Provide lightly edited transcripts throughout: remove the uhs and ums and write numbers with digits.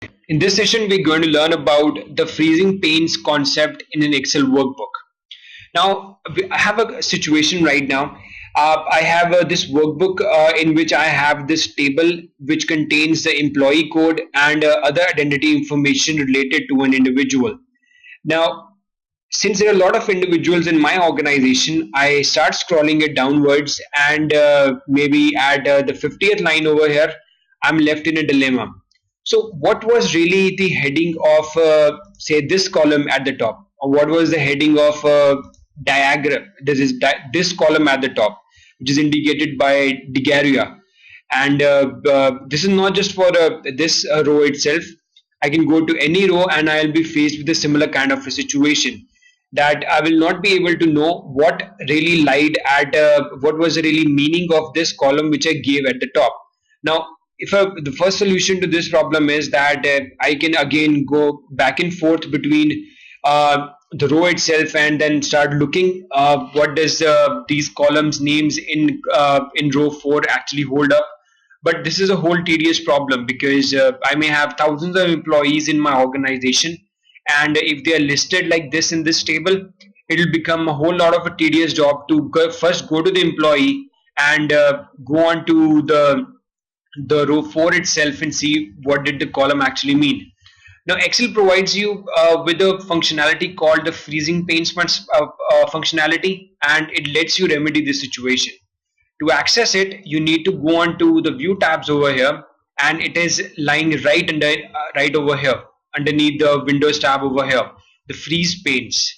In this session, we're going to learn about the freezing panes concept in an Excel workbook. Now, I have a situation right now. I have this workbook in which I have this table which contains the employee code and other identity information related to an individual. Now, since there are a lot of individuals in my organization, I start scrolling it downwards, and maybe at the 50th line over here, I'm left in a dilemma. So, what was really the heading of, say, this column at the top, or what was the heading of diagram? This column at the top, which is indicated by Digaria, and this is not just for this row itself. I can go to any row and I'll be faced with a similar kind of a situation that I will not be able to know what really lied at what was the really meaning of this column which I gave at the top. Now, if the first solution to this problem is that I can again go back and forth between the row itself and then start looking what does these columns names in row 4 actually hold up. But this is a whole tedious problem because I may have thousands of employees in my organization, and if they are listed like this in this table, it will become a whole lot of a tedious job to first go to the employee and go on to the row 4 itself and see what did the column actually mean. Now, Excel provides you with a functionality called the freezing panes functionality, and it lets you remedy this situation. To access it, you need to go on to the view tabs over here, and it is lying right over here underneath the Windows tab over here, the freeze panes.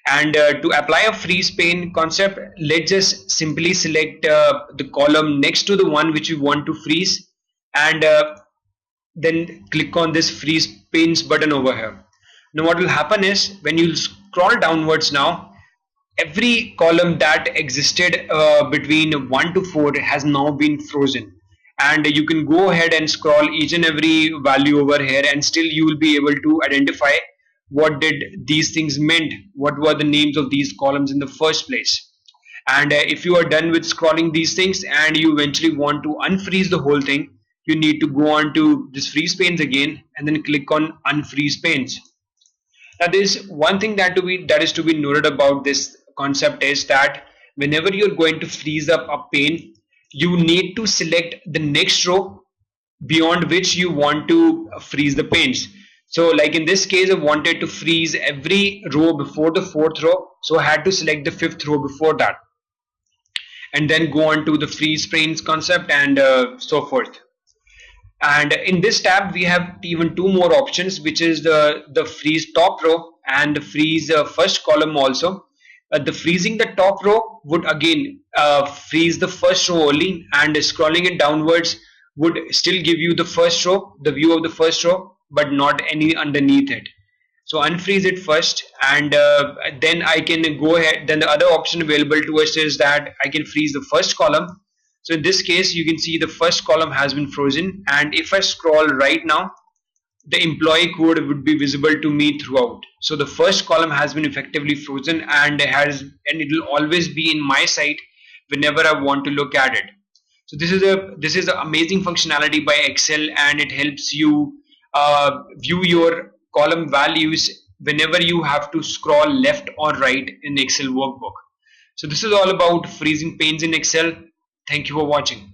And to apply a freeze pane concept, let's just simply select the column next to the one which we want to freeze, and then click on this freeze panes button over here. Now what will happen is when you scroll downwards now, every column that existed between 1 to 4 has now been frozen, and you can go ahead and scroll each and every value over here and still you will be able to identify what did these things meant, what were the names of these columns in the first place. And if you are done with scrolling these things and you eventually want to unfreeze the whole thing, you need to go on to this freeze panes again and then click on unfreeze panes. Now there's one thing that is to be noted about this concept is that whenever you're going to freeze up a pane, you need to select the next row beyond which you want to freeze the panes. So like in this case, I wanted to freeze every row before the 4th row, so I had to select the 5th row before that and then go on to the freeze panes concept and so forth. And in this tab we have even two more options, which is the freeze top row and the freeze first column also. The freezing the top row would again freeze the first row only, and scrolling it downwards would still give you the first row, the view of the first row, but not any underneath it. So unfreeze it first, and then I can go ahead. Then the other option available to us is that I can freeze the first column. So in this case, you can see the first column has been frozen, and if I scroll right now, the employee code would be visible to me throughout. So the first column has been effectively frozen, and it will always be in my sight whenever I want to look at it. So this is an amazing functionality by Excel, and it helps you view your column values whenever you have to scroll left or right in Excel workbook. So this is all about freezing panes in Excel. Thank you for watching.